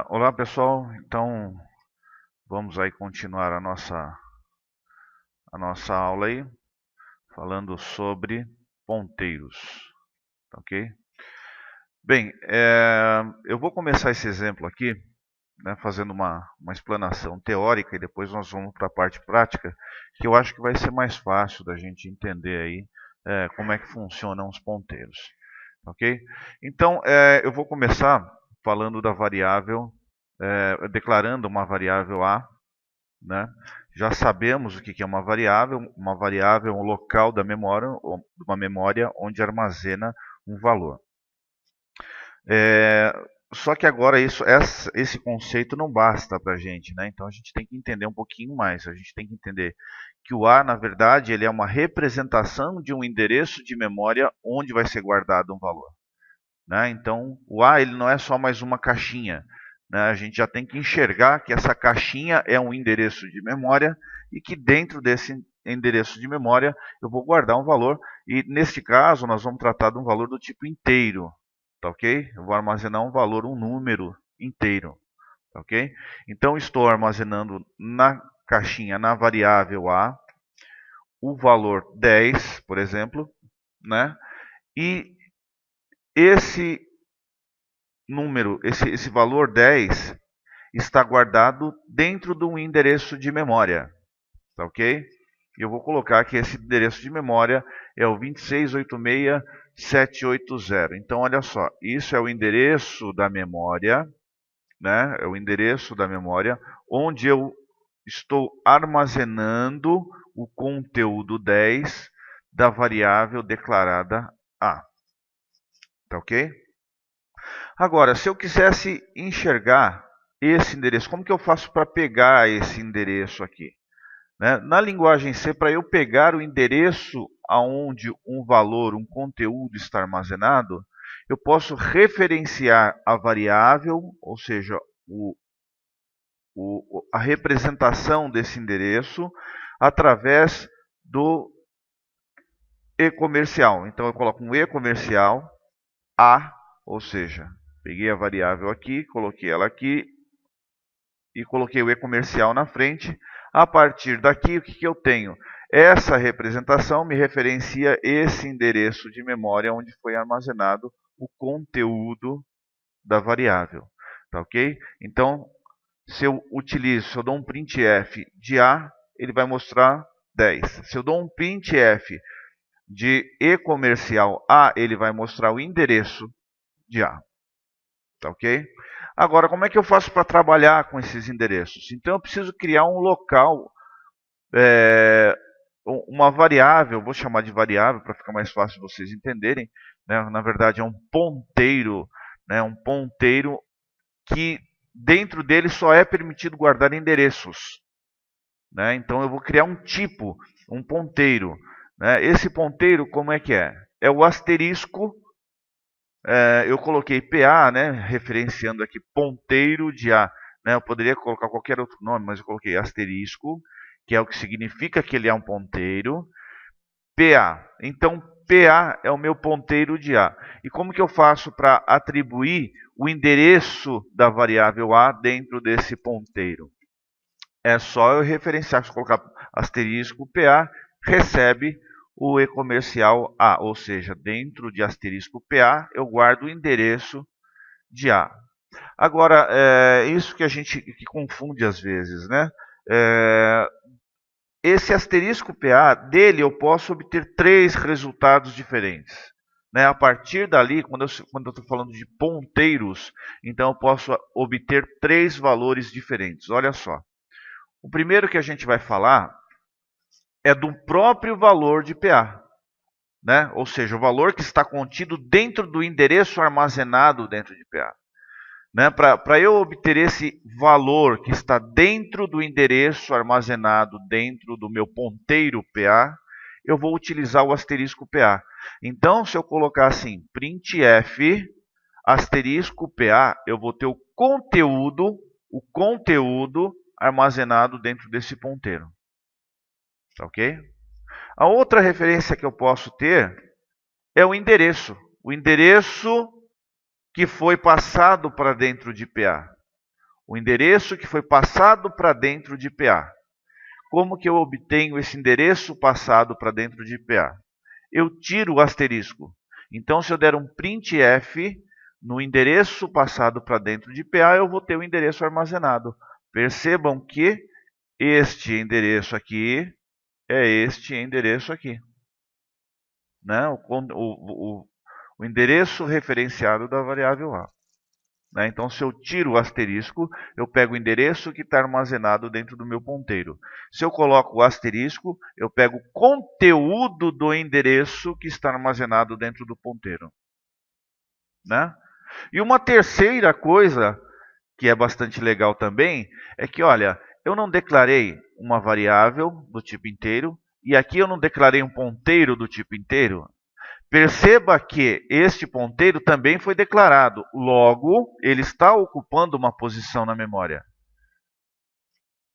Olá pessoal, então vamos aí continuar a nossa aula aí, falando sobre ponteiros, tá ok? Bem, eu vou começar esse exemplo aqui, né, fazendo uma explanação teórica e depois nós vamos para a parte prática, que eu acho que vai ser mais fácil da gente entender aí como é que funcionam os ponteiros, ok? Então, eu vou começar falando da variável, declarando uma variável A, né? Já sabemos o que é uma variável. Uma variável é um local da memória, uma memória onde armazena um valor. Só que agora esse conceito não basta para a gente, né? Então a gente tem que entender um pouquinho mais. A gente tem que entender que o A, na verdade, ele é uma representação de um endereço de memória onde vai ser guardado um valor, né? Então o A ele não é só mais uma caixinha, né? A gente já tem que enxergar que essa caixinha é um endereço de memória e que dentro desse endereço de memória eu vou guardar um valor. E neste caso nós vamos tratar de um valor do tipo inteiro, tá ok? Eu vou armazenar um valor, um número inteiro, tá ok? Então estou armazenando na caixinha, na variável A, o valor 10, por exemplo, né? E esse número, esse valor 10 está guardado dentro de um endereço de memória, tá ok? E eu vou colocar que esse endereço de memória é o 2686780. Então, olha só, isso é o endereço da memória, né? É o endereço da memória onde eu estou armazenando o conteúdo 10 da variável declarada A, tá ok? Agora, se eu quisesse enxergar esse endereço, como que eu faço para pegar esse endereço aqui, né? Na linguagem C, para eu pegar o endereço aonde um valor, um conteúdo está armazenado, eu posso referenciar a variável, ou seja, a representação desse endereço, através do e-comercial. Então eu coloco um e-comercial A, ou seja, peguei a variável aqui, coloquei ela aqui e coloquei o e-comercial na frente. A partir daqui, o que eu tenho? Essa representação me referencia esse endereço de memória onde foi armazenado o conteúdo da variável, tá ok? Então, se eu dou um printf de A, ele vai mostrar 10. Se eu dou um printf de e-comercial A, ele vai mostrar o endereço de A, tá ok? Agora, como é que eu faço para trabalhar com esses endereços? Então, eu preciso criar um local, uma variável, vou chamar de variável para ficar mais fácil vocês entenderem, né? Na verdade, é um ponteiro, né? Um ponteiro que dentro dele só é permitido guardar endereços, né? Então, eu vou criar um tipo, um ponteiro, né? Esse ponteiro, como é que é? É o asterisco. Eu coloquei PA, né, referenciando aqui ponteiro de A, né? Eu poderia colocar qualquer outro nome, mas eu coloquei asterisco, que é o que significa que ele é um ponteiro. PA. Então, PA é o meu ponteiro de A. E como que eu faço para atribuir o endereço da variável A dentro desse ponteiro? É só eu referenciar, se eu colocar asterisco PA, recebe o e-comercial A, ou seja, dentro de asterisco PA eu guardo o endereço de A. Agora, isso que a gente que confunde às vezes, né? Esse asterisco PA, dele eu posso obter 3 resultados diferentes, né? A partir dali, quando eu estou falando de ponteiros, então eu posso obter 3 valores diferentes. Olha só. O primeiro que a gente vai falar é do próprio valor de PA, né? Ou seja, o valor que está contido dentro do endereço armazenado dentro de PA. Né? Para eu obter esse valor que está dentro do endereço armazenado dentro do meu ponteiro PA, eu vou utilizar o asterisco PA. Então, se eu colocar assim, printf asterisco PA, eu vou ter o conteúdo armazenado dentro desse ponteiro. Tá ok? A outra referência que eu posso ter é o endereço. O endereço que foi passado para dentro de PA. O endereço que foi passado para dentro de PA. Como que eu obtenho esse endereço passado para dentro de PA? Eu tiro o asterisco. Então, se eu der um printf no endereço passado para dentro de PA, eu vou ter o endereço armazenado. Percebam que este endereço aqui é este endereço aqui. Né? O endereço referenciado da variável A. Né? Então, se eu tiro o asterisco, eu pego o endereço que está armazenado dentro do meu ponteiro. Se eu coloco o asterisco, eu pego o conteúdo do endereço que está armazenado dentro do ponteiro. Né? E uma terceira coisa, que é bastante legal também, é que, olha, eu não declarei uma variável do tipo inteiro, e aqui eu não declarei um ponteiro do tipo inteiro. Perceba que este ponteiro também foi declarado, logo, ele está ocupando uma posição na memória.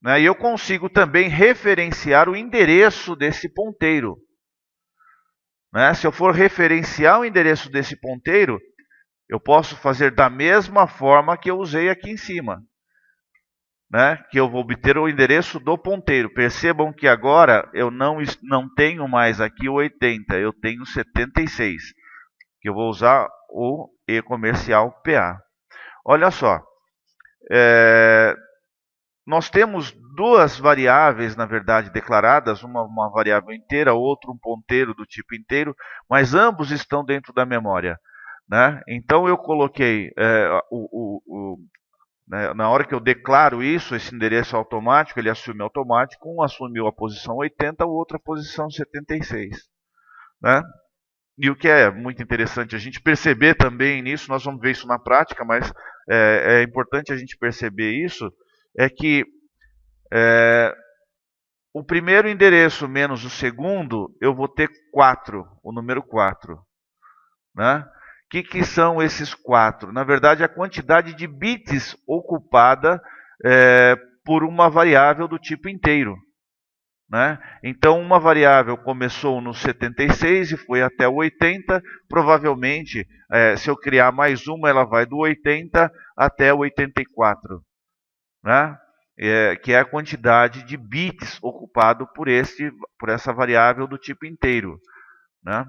Né? E eu consigo também referenciar o endereço desse ponteiro. Né? Se eu for referenciar o endereço desse ponteiro, eu posso fazer da mesma forma que eu usei aqui em cima. Né? Que eu vou obter o endereço do ponteiro. Percebam que agora eu não tenho mais aqui o 80, eu tenho 76. Que eu vou usar o e-comercial PA. Olha só, nós temos duas variáveis, na verdade, declaradas, uma variável inteira, outra um ponteiro do tipo inteiro, mas ambos estão dentro da memória. Né? Então eu coloquei, né, na hora que eu declaro isso, esse endereço automático, ele assume automático, um assumiu a posição 80, o outro a posição 76. Né? E o que é muito interessante a gente perceber também nisso, nós vamos ver isso na prática, mas é importante a gente perceber isso, é que o primeiro endereço menos o segundo, eu vou ter 4, o número 4. Né? O que são esses 4? Na verdade, a quantidade de bits ocupada por uma variável do tipo inteiro. Né? Então, uma variável começou no 76 e foi até o 80. Provavelmente, se eu criar mais uma, ela vai do 80 até o 84. Né? Que é a quantidade de bits ocupado por essa variável do tipo inteiro. Né?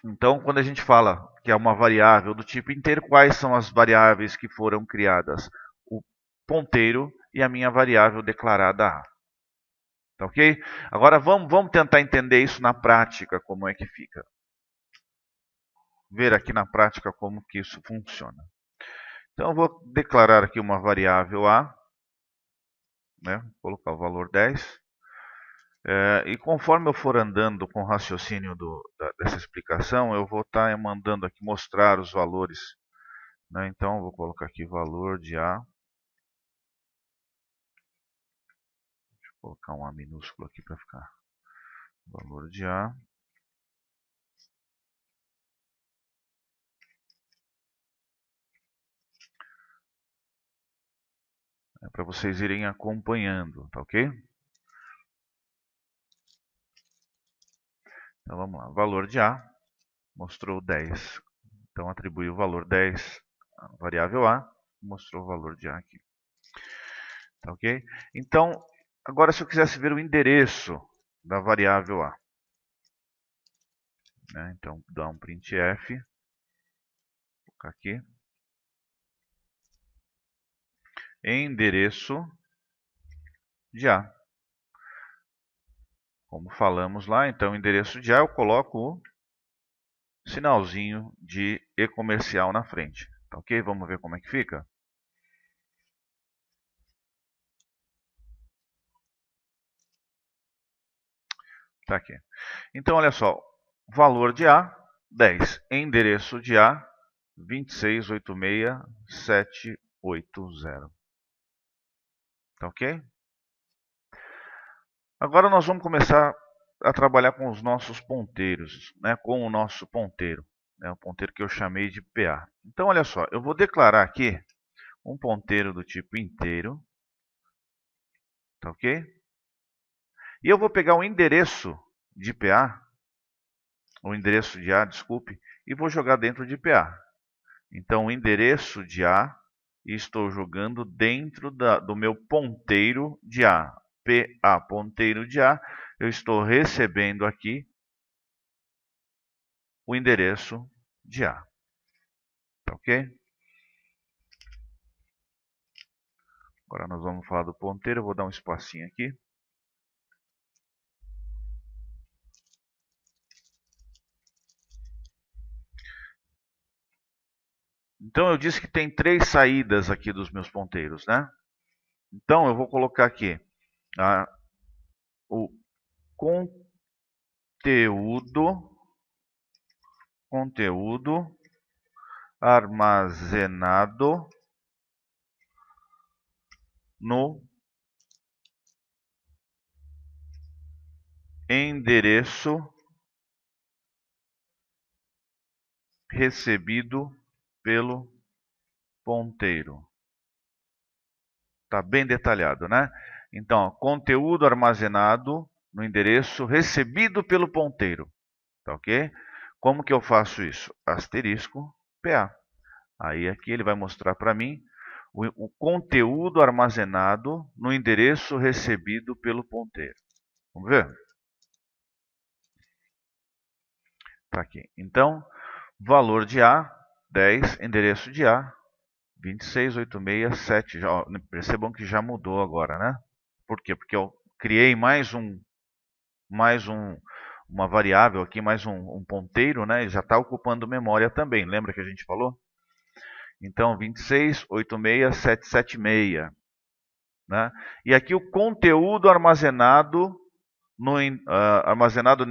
Então, quando a gente fala que é uma variável do tipo inteiro, quais são as variáveis que foram criadas? O ponteiro e a minha variável declarada A. Tá ok? Agora vamos tentar entender isso na prática, como é que fica. Ver aqui na prática como que isso funciona. Então eu vou declarar aqui uma variável A, né? Vou colocar o valor 10. E conforme eu for andando com o raciocínio dessa explicação, eu vou estar mandando aqui mostrar os valores. Né? Então eu vou colocar aqui valor de A. Deixa eu colocar um A minúsculo aqui para ficar. Valor de A. Para vocês irem acompanhando, tá ok? Então vamos lá, valor de A mostrou 10. Então atribui o valor 10 à variável A, mostrou o valor de A aqui. Tá ok? Então, agora se eu quisesse ver o endereço da variável A. Né? Então, dá um printf, vou colocar aqui. Endereço de A. Como falamos lá, então endereço de A eu coloco o sinalzinho de e-comercial na frente. Tá ok? Vamos ver como é que fica? Tá aqui. Então, olha só. Valor de A, 10. Endereço de A, 2686780. Tá ok? Agora nós vamos começar a trabalhar com os nossos ponteiros, né? Com o nosso ponteiro, né? O ponteiro que eu chamei de PA. Então, olha só, eu vou declarar aqui um ponteiro do tipo inteiro, tá ok? E eu vou pegar o endereço de PA, o endereço de A, desculpe, e vou jogar dentro de PA. Então, o endereço de A e estou jogando dentro do meu ponteiro de A. PA, ponteiro de A, eu estou recebendo aqui o endereço de A. Tá ok? Agora nós vamos falar do ponteiro, eu vou dar um espacinho aqui. Então eu disse que tem 3 saídas aqui dos meus ponteiros, né? Então eu vou colocar aqui o conteúdo armazenado no endereço recebido pelo ponteiro. Está bem detalhado, né? Então, ó, conteúdo armazenado no endereço recebido pelo ponteiro. Tá ok? Como que eu faço isso? Asterisco PA. Aí aqui ele vai mostrar para mim o conteúdo armazenado no endereço recebido pelo ponteiro. Vamos ver? Tá aqui. Então, valor de A, 10, endereço de A, 26867. Percebam que já mudou agora, né? Por quê? Porque eu criei uma variável aqui, mais um ponteiro, né? E já está ocupando memória também. Lembra que a gente falou? Então, 2686776. Né? E aqui o conteúdo armazenado no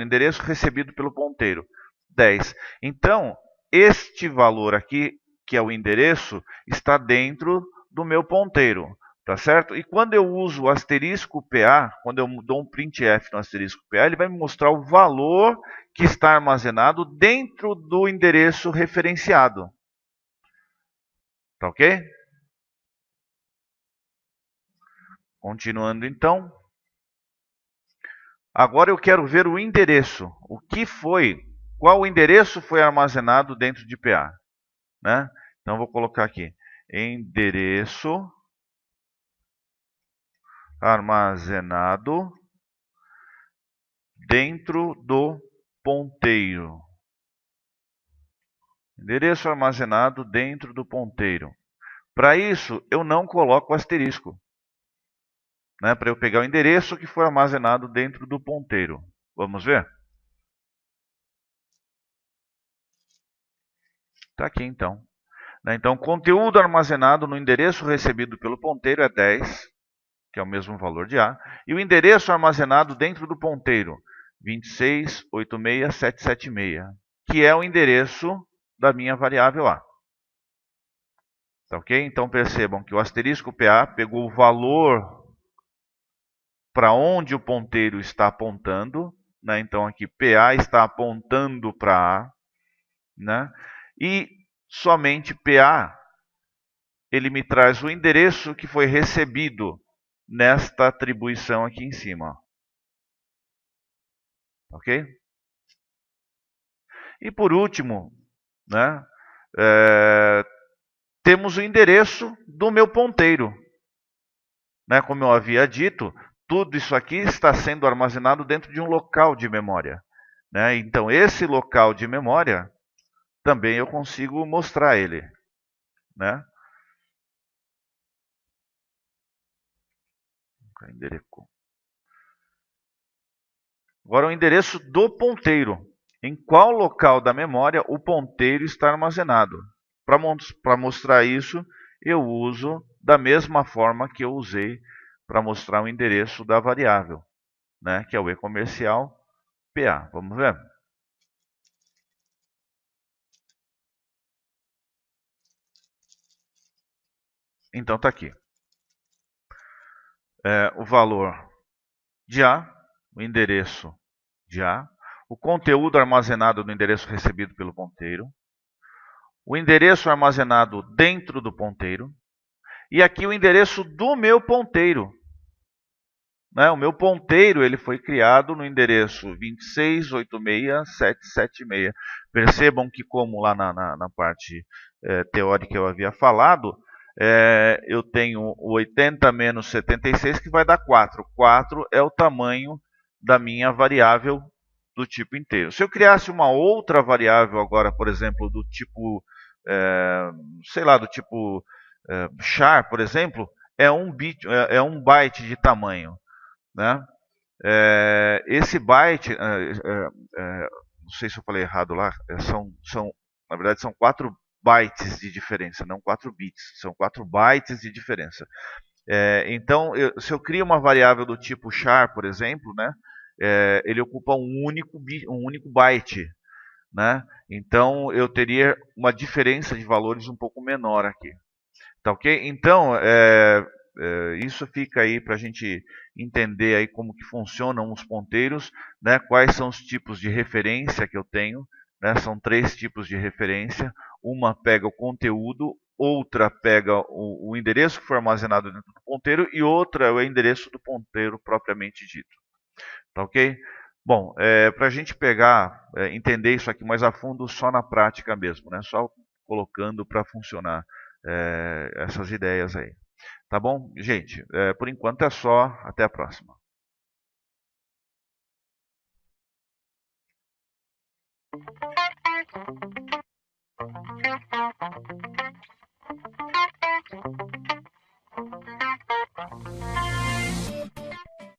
endereço recebido pelo ponteiro, 10. Então, este valor aqui, que é o endereço, está dentro do meu ponteiro. Tá certo? E quando eu uso o asterisco PA, quando eu dou um printf no asterisco PA, ele vai me mostrar o valor que está armazenado dentro do endereço referenciado. Tá ok? Continuando então. Agora eu quero ver o endereço. Qual o endereço foi armazenado dentro de PA? Né? Então, vou colocar aqui, endereço armazenado dentro do ponteiro. Endereço armazenado dentro do ponteiro. Para isso, eu não coloco asterisco. Né? Para eu pegar o endereço que foi armazenado dentro do ponteiro. Vamos ver? Está aqui, então. Então, conteúdo armazenado no endereço recebido pelo ponteiro é 10, que é o mesmo valor de A. E o endereço armazenado dentro do ponteiro, 2686776, que é o endereço da minha variável A. Tá ok? Então, percebam que o asterisco PA pegou o valor para onde o ponteiro está apontando. Né? Então, aqui PA está apontando para A. Né? E somente PA ele me traz o endereço que foi recebido nesta atribuição aqui em cima. Ok? E por último, né, temos o endereço do meu ponteiro. Né, como eu havia dito, tudo isso aqui está sendo armazenado dentro de um local de memória. Né? Então, esse local de memória, também eu consigo mostrar ele. Né? Agora o endereço do ponteiro. Em qual local da memória o ponteiro está armazenado? Para mostrar isso, eu uso da mesma forma que eu usei para mostrar o endereço da variável, né, que é o e-comercial PA. Vamos ver? Então está aqui. O valor de A, o endereço de A, o conteúdo armazenado no endereço recebido pelo ponteiro, o endereço armazenado dentro do ponteiro, e aqui o endereço do meu ponteiro. Né? O meu ponteiro ele foi criado no endereço 2686776. Percebam que, como lá na parte teórica eu havia falado, eu tenho 80 menos 76, que vai dar 4. 4 é o tamanho da minha variável do tipo inteiro. Se eu criasse uma outra variável agora, por exemplo, do tipo, sei lá, do tipo char, por exemplo, é um byte de tamanho, né? Esse byte, não sei se eu falei errado lá, na verdade são 4 bytes de diferença, não 4 bits, são 4 bytes de diferença. Então, se eu crio uma variável do tipo char, por exemplo, né, ele ocupa um único byte, né? Então, eu teria uma diferença de valores um pouco menor aqui. Tá ok? Então, isso fica aí para a gente entender aí como que funcionam os ponteiros, né? Quais são os tipos de referência que eu tenho, né? São 3 tipos de referência. Uma pega o conteúdo, outra pega o endereço que foi armazenado dentro do ponteiro e outra é o endereço do ponteiro propriamente dito. Tá ok? Bom, para a gente entender isso aqui mais a fundo só na prática mesmo, né? Só colocando para funcionar essas ideias aí. Tá bom? Gente, por enquanto é só. Até a próxima.